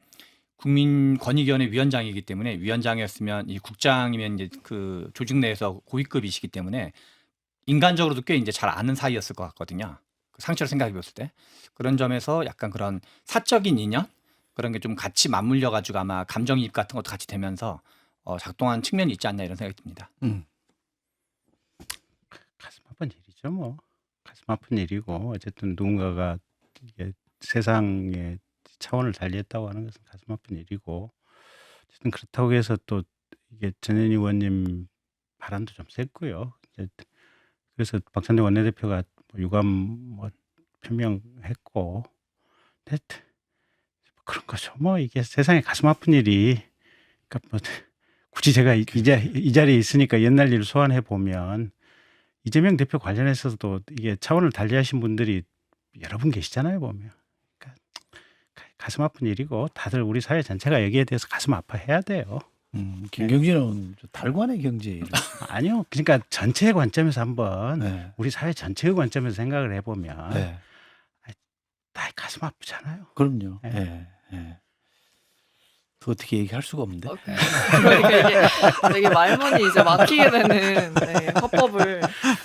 국민권익위원회 위원장이기 때문에, 위원장이었으면 이 국장이면 이제 그 조직 내에서 고위급이시기 때문에 인간적으로도 꽤 이제 잘 아는 사이였을 것 같거든요. 상식으로 생각해 봤을 때 그런 점에서 약간 그런 사적인 인연 그런 게 좀 같이 맞물려 가지고 아마 감정이입 같은 것도 같이 되면서 작동한 측면이 있지 않나 이런 생각이 듭니다. 가슴 아픈 일이죠, 뭐. 가슴 아픈 일이고 어쨌든 누군가가 이게 세상의 차원을 달리했다고 하는 것은 가슴 아픈 일이고 어쨌든 그렇다고 해서 또 이게 전현희 의원님 바람도 좀 셌고요. 이제 그래서 박찬대 원내대표가 뭐 유감 뭐 표명했고 근데 그런 거죠. 뭐 이게 세상에 가슴 아픈 일이 그러니까 뭐 굳이 제가 이 자리에 있으니까 옛날 일을 소환해 보면 이재명 대표 관련해서도 이게 차원을 달리하신 분들이 여러 분 계시잖아요, 보면. 그러니까 가슴 아픈 일이고 다들 우리 사회 전체가 여기에 대해서 가슴 아파해야 돼요. 김경진은 달관의 경제 아니요, 그러니까 전체의 관점에서 한번 네. 우리 사회 전체의 관점에서 생각을 해보면 네. 다 가슴 아프잖아요. 그럼요. 네. 예. 예. 그 어떻게 얘기할 수가 없는데. 그러니까 이게 되게 말문이 이제 막히게 되는 화법을.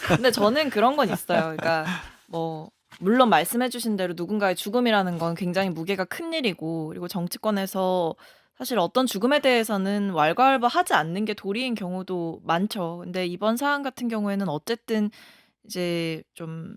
근데 저는 그런 건 있어요. 그러니까 뭐 물론 말씀해주신 대로 누군가의 죽음이라는 건 굉장히 무게가 큰 일이고 그리고 정치권에서 사실 어떤 죽음에 대해서는 왈가왈부하지 않는 게 도리인 경우도 많죠. 근데 이번 사안 같은 경우에는 어쨌든 이제 좀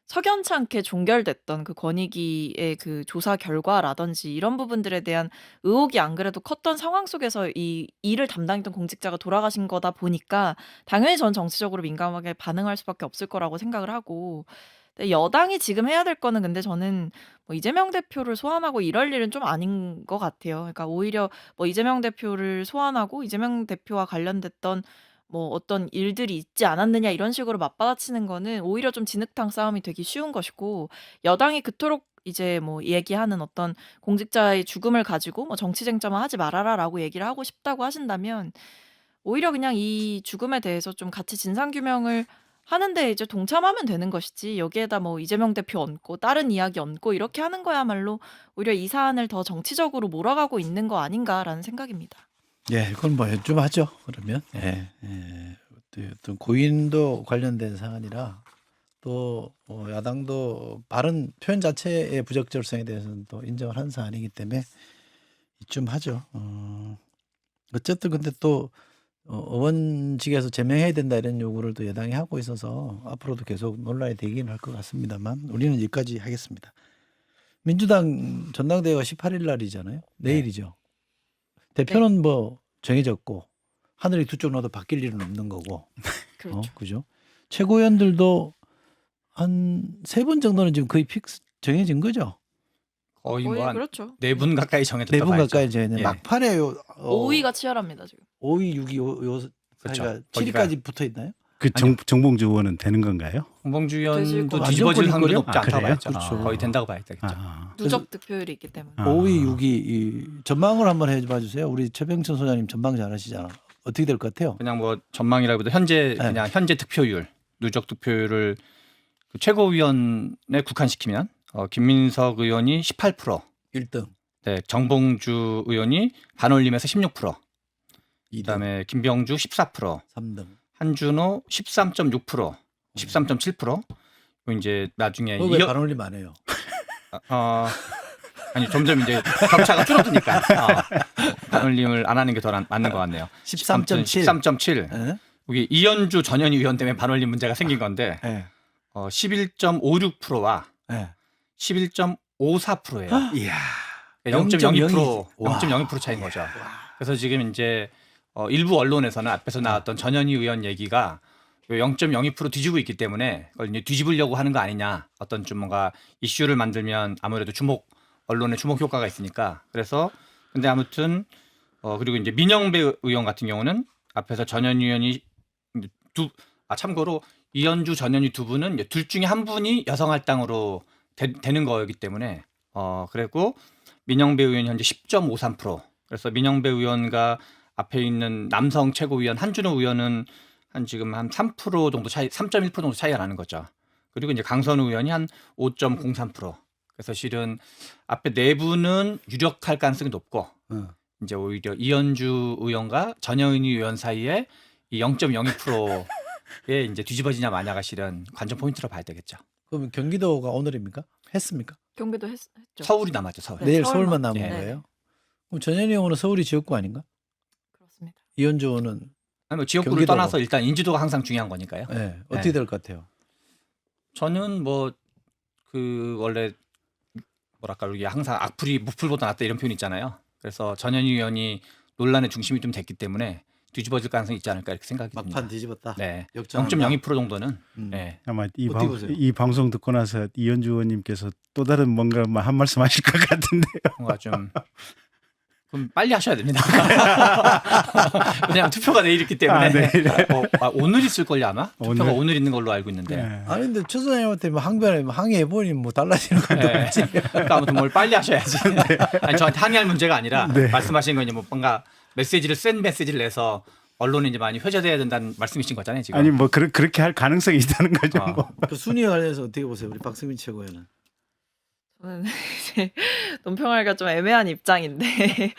석연치 않게 종결됐던 그 권익위의 그 조사 결과라든지 이런 부분들에 대한 의혹이 안 그래도 컸던 상황 속에서 이 일을 담당했던 공직자가 돌아가신 거다 보니까 당연히 전 정치적으로 민감하게 반응할 수밖에 없을 거라고 생각을 하고 근데 여당이 지금 해야 될 거는 근데 저는 뭐 이재명 대표를 소환하고 이럴 일은 좀 아닌 것 같아요. 그러니까 오히려 뭐 이재명 대표를 소환하고 이재명 대표와 관련됐던 뭐 어떤 일들이 있지 않았느냐 이런 식으로 맞받아치는 거는 오히려 좀 진흙탕 싸움이 되기 쉬운 것이고 여당이 그토록 이제 뭐 얘기하는 어떤 공직자의 죽음을 가지고 뭐 정치 쟁점화 하지 말아라라고 얘기를 하고 싶다고 하신다면 오히려 그냥 이 죽음에 대해서 좀 같이 진상 규명을 하는데 이제 동참하면 되는 것이지 여기에다 뭐 이재명 대표 얹고 다른 이야기 얹고 이렇게 하는 거야말로 오히려 이 사안을 더 정치적으로 몰아가고 있는 거 아닌가라는 생각입니다. 예, 그건 뭐 좀 하죠. 그러면 어떤 고인도 관련된 사안이라 또 야당도 발언 표현 자체의 부적절성에 대해서는 또 인정을 한 사안이기 때문에 이쯤 하죠. 어쨌든 근데 또 의원직에서 제명해야 된다 이런 요구를 또 여당이 하고 있어서 앞으로도 계속 논란이 되기는 할 것 같습니다만 우리는 여기까지 하겠습니다. 민주당 전당대회가 18일 날이잖아요. 내일이죠. 대표는 뭐 정해졌고 하늘이 두 쪽 나도 바뀔 일은 없는 거고, 그렇죠. 그죠? 최고위원들도 한 3분 정도는 지금 거의 픽스 정해진 거죠. 거의 거의 뭐 한 그렇죠. 4분 가까이 정해졌다고 4분 봐야죠. 가까이 정해진 예. 막판에요. 5위가 치열합니다 지금. 5위, 6위 요 그렇죠. 사이가 거기가 7위까지 붙어 있나요? 그 정봉주 의원은 되는 건가요? 홍범주 되실 의원도 거예요. 뒤집어질 확률이 완전 높지 아, 않다고 그래요? 봐야죠. 그렇죠. 거의 된다고 봐야 되겠죠. 아, 누적 득표율이 있기 때문에. 아. 5위, 6위 이 전망을 한번 해봐 주세요. 우리 최병천 소장님 전망 잘하시잖아. 어떻게 될 것 같아요? 그냥 뭐 전망이라기보다 현재 네. 그냥 현재 득표율 누적 득표율을 그 최고위원에 국한시키면 김민석 의원이 18%, 1등, 네, 정봉주 의원이 반올림에서 16%, 2등, 그다음에 김병주 14%, 3등. 한준호 13.6%, 13.7%. 이제 나중에 왜 반올림 안 해요? 아니 점점 이제 격차가 줄어드니까 반올림을 안 하는 게 더 맞는 것 같네요. 13.7. 13.7. 예? 여기 이현주 전현희 의원 때문에 반올림 문제가 생긴 건데 예. 11.56%와 예. 11.54%예요. 이야. 0.02% 와. 0.02% 차이인 거죠. 그래서 지금 이제 일부 언론에서는 앞에서 나왔던 전현희 의원 얘기가 0.02% 뒤지고 있기 때문에 그걸 이제 뒤집으려고 하는 거 아니냐. 어떤 좀 뭔가 이슈를 만들면 아무래도 언론의 주목 효과가 있으니까. 그래서 근데 아무튼 그리고 이제 민영배 의원 같은 경우는 앞에서 전현희 의원이 참고로 이현주 전현희 두 분은 이제 둘 중에 한 분이 여성 할당으로 되는 거였기 때문에 그리고 민영배 의원이 현재 10.53%. 그래서 민영배 의원과 앞에 있는 남성 최고위원 한준호 의원은 지금 한 3% 정도 차이, 3.1% 정도 차이가 나는 거죠. 그리고 이제 강선우 의원이 한 5.03%. 그래서 실은 앞에 네 분은 유력할 가능성이 높고 이제 오히려 이현주 의원과 전현희 의원 사이에 이 0.02%에 이제 뒤집어지냐 마냐가 실은 관전 포인트로 봐야 되겠죠. 그럼 경기도가 오늘입니까? 했습니까? 경기도 했죠. 서울이 남았죠. 서울. 네, 내일 서울만. 서울만 남은 네. 거예요? 그럼 전현희 의원은 서울이 지역구 아닌가? 그렇습니다. 이현주 의원은 아니, 뭐 지역구를 경기도고. 떠나서 일단 인지도가 항상 중요한 거니까요. 네. 어떻게 될 것 같아요? 저는 뭐 그 원래 뭐랄까 우리 항상 악플이 무플보다 낫다 이런 표현 있잖아요. 그래서 전현희 의원이 논란의 중심이 좀 됐기 때문에 뒤집어질 가능성이 있지 않을까 이렇게 생각이 듭니다. 막판 뒤집었다. 네. 역전한다. 0.02% 정도는 음. 네. 아마 어떻게 보세요? 이 방송 듣고 나서 이현주 의원님께서 또 다른 뭔가 한 말씀 하실 것 같은데요. 뭔가 좀 그럼 빨리 하셔야 됩니다. 그냥 투표가 내일 있기 때문에 오늘 있을 걸요 아마 투표가 오늘 있는 걸로 알고 있는데 네. 아니 근데 최 소장님한테 뭐 항의해보니 뭐 달라지는 것도 네. 없지. 그러니까 아무튼 뭘 빨리 하셔야지. 아니, 저한테 항의할 문제가 아니라 네. 말씀하신 건 이제 뭐 뭔가 센 메시지를 내서 언론이 이제 많이 회자돼야 된다는 말씀이신 거잖아요 지금. 아니 뭐 그렇게 할 가능성이 있다는 거죠. 어. 뭐. 그 순위에 관련해서 어떻게 보세요? 우리 박승민 최고위원은. 저는 이제 논평하기가 좀 애매한 입장인데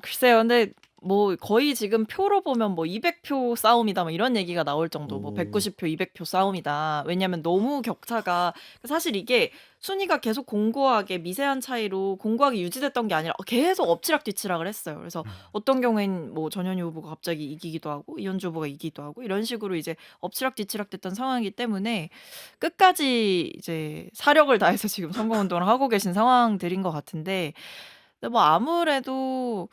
글쎄요. 근데 뭐 거의 지금 표로 보면 뭐 200표 싸움이다 뭐 이런 얘기가 나올 정도 뭐 190표 200표 싸움이다. 왜냐하면 너무 격차가 사실 이게 순위가 계속 공고하게 미세한 차이로 공고하게 유지됐던 게 아니라 계속 엎치락뒤치락을 했어요. 그래서 어떤 경우엔 뭐 전현희 후보가 갑자기 이기기도 하고 이현주 후보가 이기기도 하고 이런 식으로 이제 엎치락뒤치락 됐던 상황이기 때문에 끝까지 이제 사력을 다해서 지금 선거운동을 하고 계신 상황들인 것 같은데 근데 뭐 아무래도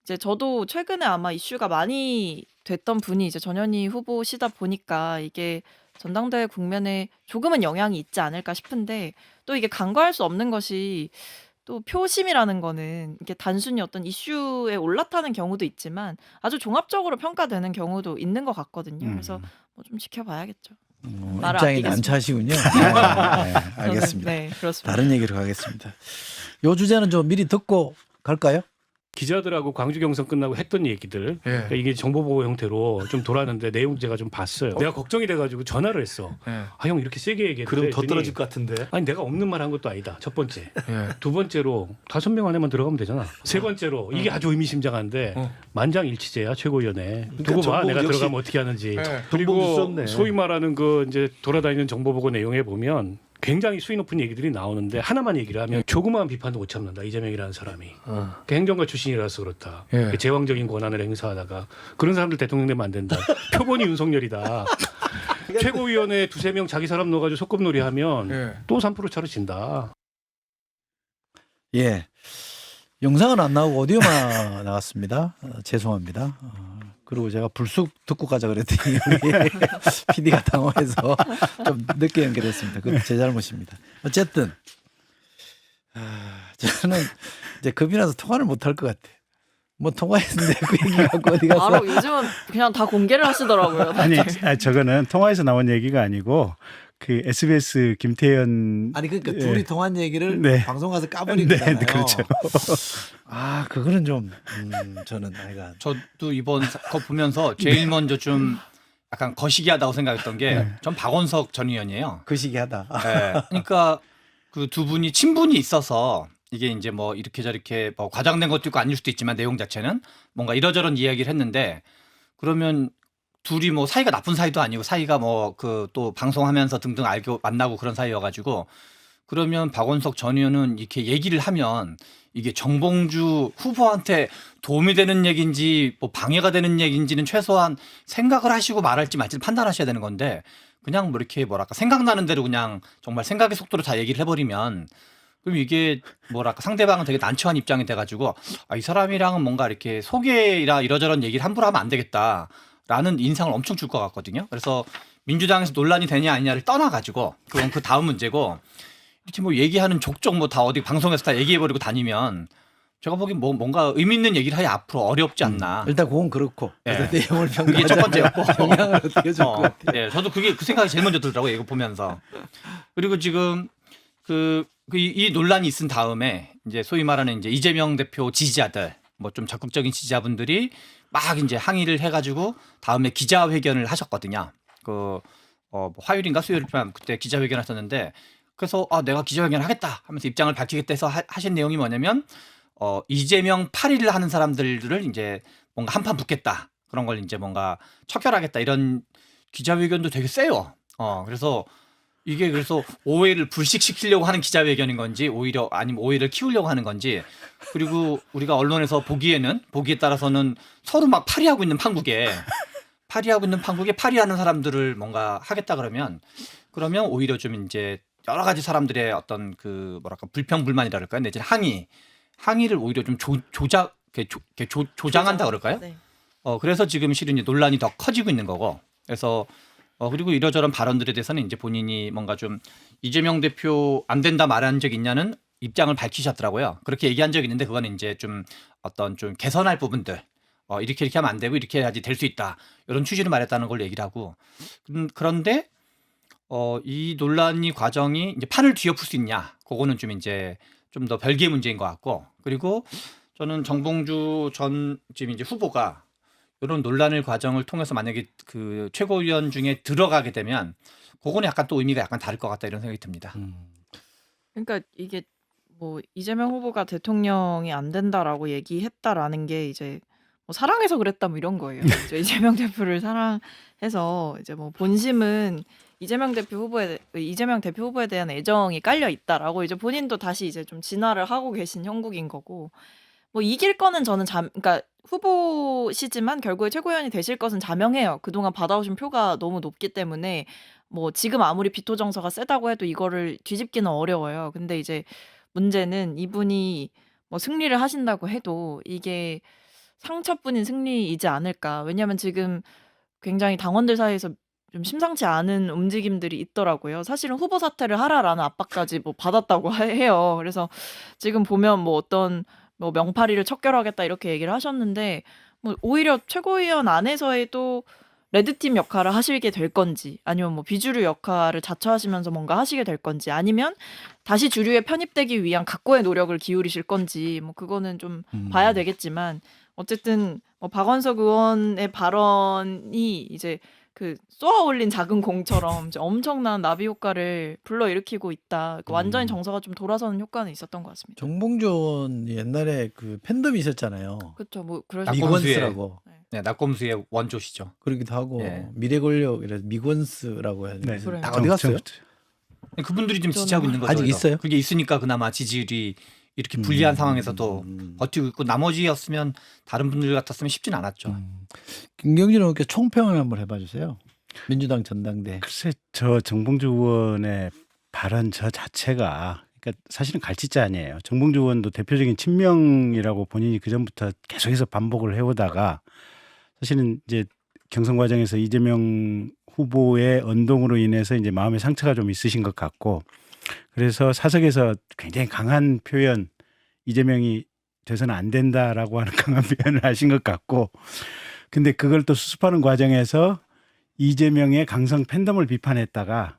이제 저도 최근에 아마 이슈가 많이 됐던 분이 이제 전현희 후보시다 보니까 이게 전당대회 국면에 조금은 영향이 있지 않을까 싶은데 또 이게 간과할 수 없는 것이 또 표심이라는 거는 이게 단순히 어떤 이슈에 올라타는 경우도 있지만 아주 종합적으로 평가되는 경우도 있는 것 같거든요. 그래서 뭐 좀 지켜봐야겠죠. 말을 입장이 아끼겠습니다. 난처하시군요. 네, 알겠습니다. 네, 그렇습니다. 다른 얘기로 가겠습니다. 요 주제는 좀 미리 듣고 갈까요? 기자들하고 광주 경선 끝나고 했던 얘기들 그러니까 이게 정보 보고 형태로 좀 돌았는데 내용 제가 좀 봤어요. 내가 걱정이 돼가지고 전화를 했어. 아 형 이렇게 세게 얘기했는데 그럼 더 했더니 떨어질 것 같은데. 아니 내가 없는 말 한 것도 아니다. 첫 번째. 예. 두 번째로 5명 안에만 들어가면 되잖아. 세 번째로 이게 아주 의미심장한데 만장일치제야 최고위원회. 두고 봐 정보 내가 역시- 들어가면 어떻게 하는지. 정보 그리고 뉴스였네. 소위 말하는 그 이제 돌아다니는 정보 보고 내용에 보면 굉장히 수위 높은 얘기들이 나오는데 하나만 얘기를 하면 조그마한 비판도 못 참는다. 이재명이라는 사람이. 그 행정가 출신이라서 그렇다. 예. 제왕적인 권한을 행사하다가 그런 사람들 대통령 되면 안 된다. 표본이 윤석열이다. 최고위원회 2-3명 자기 사람 넣어가지고 속금놀이 하면 예. 또 3% 차로 진다. 예. 영상은 안 나오고 오디오만 나왔습니다. 죄송합니다. 그리고 제가 불쑥 듣고 가자 그랬더니 우리 PD가 당황해서 좀 늦게 연결했습니다. 그건 제 잘못입니다. 어쨌든 저는 이제 겁이 나서 통화를 못 할 것 같아. 뭐 통화했는데 그 얘기 갖고 어디 가서 바로 요즘은 그냥 다 공개를 하시더라고요. 아니 저거는 통화에서 나온 얘기가 아니고 그 SBS 김태현 아니 그러니까 예. 둘이 통한 얘기를 네. 방송 가서 까버린 네, 거잖아요. 그렇죠. 아 그거는 좀 저는 아이가 저도 이번 거 보면서 제일 먼저 좀 약간 거시기하다고 생각했던 게 전 박원석 전 의원이에요. 그 시기하다. 네. 그러니까 그 두 분이 친분이 있어서 이게 이제 뭐 이렇게 저렇게 뭐 과장된 것도 있고 아닐 수도 있지만 내용 자체는 뭔가 이러저런 이야기를 했는데 그러면 둘이 뭐 사이가 나쁜 사이도 아니고 사이가 뭐 그 또 방송하면서 등등 알고 만나고 그런 사이여가지고 그러면 박원석 전 의원은 이렇게 얘기를 하면 이게 정봉주 후보한테 도움이 되는 얘기인지 뭐 방해가 되는 얘기인지는 최소한 생각을 하시고 말할지 말지를 판단하셔야 되는 건데 그냥 뭐 이렇게 뭐랄까 생각나는 대로 그냥 정말 생각의 속도로 다 얘기를 해버리면 그럼 이게 뭐랄까 상대방은 되게 난처한 입장이 돼가지고 아, 이 사람이랑은 뭔가 이렇게 소개라 이러저런 얘기를 함부로 하면 안 되겠다라는 인상을 엄청 줄 것 같거든요. 그래서 민주당에서 논란이 되냐 아니냐를 떠나가지고 그건 그 다음 문제고 이렇게 뭐 얘기하는 족족 뭐 다 어디 방송에서 다 얘기해버리고 다니면 제가 보기엔 뭐 뭔가 의미 있는 얘기를 하기 앞으로 어렵지 않나. 일단 그건 그렇고 예. 내용을 그게 첫 번째였고 영향을 어떻게 줄 것 같아. 예, 저도 그 생각이 제일 먼저 들더라고요. 이거 보면서. 그리고 지금 이 논란이 있은 다음에 이제 소위 말하는 이제 이재명 대표 지지자들 뭐 좀 적극적인 지지자분들이 막 이제 항의를 해가지고 다음에 기자회견을 하셨거든요. 뭐 화요일인가 수요일쯤 그때 기자회견 하셨는데 그래서 내가 기자회견 하겠다 하면서 입장을 밝히겠다 해서 하신 내용이 뭐냐면 이재명 8일을 하는 사람들을 이제 뭔가 한판 붙겠다 그런 걸 이제 뭔가 척결하겠다 이런 기자회견도 되게 세요. 그래서 이게 그래서 오해를 불식시키려고 하는 기자회견인 건지 오히려 아니면 오해를 키우려고 하는 건지 그리고 우리가 언론에서 보기에 따라서는 서로 막 파리하고 있는 판국에 파리하는 사람들을 뭔가 하겠다 그러면 오히려 좀 이제 여러 가지 사람들의 어떤 그 뭐랄까 불평불만이라 그럴까요? 내지는 항의를 오히려 좀 조장한다 그럴까요? 네. 그래서 지금 실은 이제 논란이 더 커지고 있는 거고. 그래서 그리고 이러저런 발언들에 대해서는 이제 본인이 뭔가 좀 이재명 대표 안 된다 말한 적 있냐는 입장을 밝히셨더라고요. 그렇게 얘기한 적이 있는데 그거는 이제 좀 어떤 좀 개선할 부분들 이렇게 하면 안 되고 이렇게 해야지 될 수 있다. 이런 취지로 말했다는 걸 얘기를 하고 그런데 이 논란이 과정이 이제 판을 뒤엎을 수 있냐? 그거는 좀 이제 좀 더 별개의 문제인 것 같고 그리고 저는 정봉주 전 지금 이제 후보가 이런 논란을 과정을 통해서 만약에 그 최고위원 중에 들어가게 되면 그거는 약간 또 의미가 약간 다를 것 같다 이런 생각이 듭니다. 그러니까 이게 뭐 이재명 후보가 대통령이 안 된다라고 얘기했다라는 게 이제 뭐 사랑해서 그랬다 뭐 이런 거예요. 이제 이재명 대표를 사랑해서 이제 뭐 본심은 이재명 대표 후보에 대한 애정이 깔려 있다라고 이제 본인도 다시 이제 좀 진화를 하고 계신 형국인 거고 뭐 이길 거는 저는 그러니까 후보시지만 결국에 최고위원이 되실 것은 자명해요. 그동안 받아오신 표가 너무 높기 때문에 뭐 지금 아무리 비토 정서가 세다고 해도 이거를 뒤집기는 어려워요. 근데 이제 문제는 이분이 뭐 승리를 하신다고 해도 이게 상처뿐인 승리이지 않을까. 왜냐하면 지금 굉장히 당원들 사이에서 좀 심상치 않은 움직임들이 있더라고요. 사실은 후보 사퇴를 하라라는 압박까지 뭐 받았다고 해요. 그래서 지금 보면 뭐 어떤 뭐 명파리를 척결하겠다 이렇게 얘기를 하셨는데 뭐 오히려 최고위원 안에서에도 레드팀 역할을 하시게 될 건지 아니면 뭐 비주류 역할을 자처하시면서 뭔가 하시게 될 건지 아니면 다시 주류에 편입되기 위한 각고의 노력을 기울이실 건지 뭐 그거는 좀 봐야 되겠지만 어쨌든 뭐 박원석 의원의 발언이 이제 그 쏘아 올린 작은 공처럼 이제 엄청난 나비 효과를 불러일으키고 있다. 완전히 정서가 좀 돌아서는 효과는 있었던 것 같습니다. 정봉주 의원 옛날에 그 팬덤이 있었잖아요. 그렇죠. 뭐 그럴 아, 수 미건스라고 네, 낙검수의 원조시죠. 그러기도 하고 예. 미래권력 이래서 미건스라고 해야 되는데 그래요. 다 어디 갔어요? 그분들이 지금 지지하고 있는 거죠. 아직 그래서. 있어요? 그게 있으니까 그나마 지지율이 이렇게 불리한 상황에서도 버티고 있고 나머지였으면 다른 분들 같았으면 쉽진 않았죠. 김경진 의원께 총평을 한번 해봐 주세요. 민주당 전당대. 글쎄 저 정봉주 의원의 발언 저 자체가 그러니까 사실은 갈치자 아니에요. 정봉주 의원도 대표적인 친명이라고 본인이 그 전부터 계속해서 반복을 해오다가 사실은 이제 경선 과정에서 이재명 후보의 언동으로 인해서 이제 마음의 상처가 좀 있으신 것 같고 그래서 사석에서 굉장히 강한 표현 이재명이 돼서는 안 된다라고 하는 강한 표현을 하신 것 같고 근데 그걸 또 수습하는 과정에서 이재명의 강성 팬덤을 비판했다가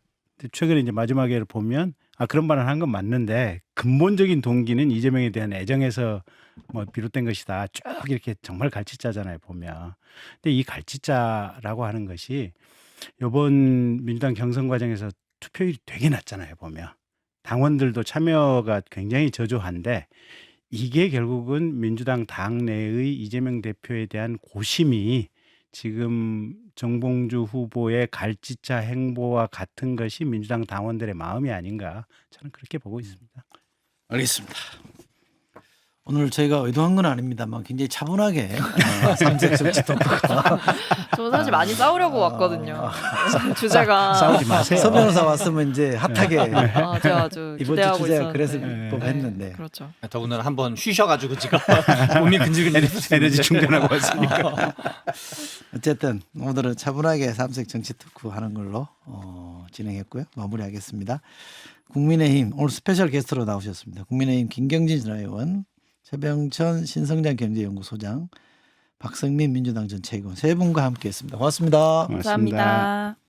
최근에 이제 마지막에 보면 그런 발언을 한 건 맞는데 근본적인 동기는 이재명에 대한 애정에서 뭐 비롯된 것이다. 쭉 이렇게 정말 갈치자잖아요 보면. 근데 이 갈치자라고 하는 것이 이번 민주당 경선 과정에서 투표율이 되게 낮잖아요 보면. 당원들도 참여가 굉장히 저조한데 이게 결국은 민주당 당내의 이재명 대표에 대한 고심이 지금 정봉주 후보의 갈치자 행보와 같은 것이 민주당 당원들의 마음이 아닌가 저는 그렇게 보고 있습니다. 알겠습니다. 오늘 저희가 의도한 건 아닙니다만 굉장히 차분하게 삼색 정치 토크가 저 사실 많이 싸우려고 왔거든요. 주제가 싸우지 마세요. 서 변호사 왔으면 이제 핫하게 제가 아주 이번 주 기대하고 주제가 있었는데. 그래서 법했는데 그렇죠. 더군다나 한번 쉬셔가지고 지금 몸이 근질근질 에너지 충전하고 왔으니까. 어쨌든 오늘은 차분하게 삼색 정치 토크 하는 걸로 진행했고요. 마무리하겠습니다. 국민의힘 오늘 스페셜 게스트로 나오셨습니다. 국민의힘 김경진 전 의원, 최병천 신성장 경제연구소장, 박성민 민주당 전 최고위원 세 분과 함께했습니다. 고맙습니다. 감사합니다.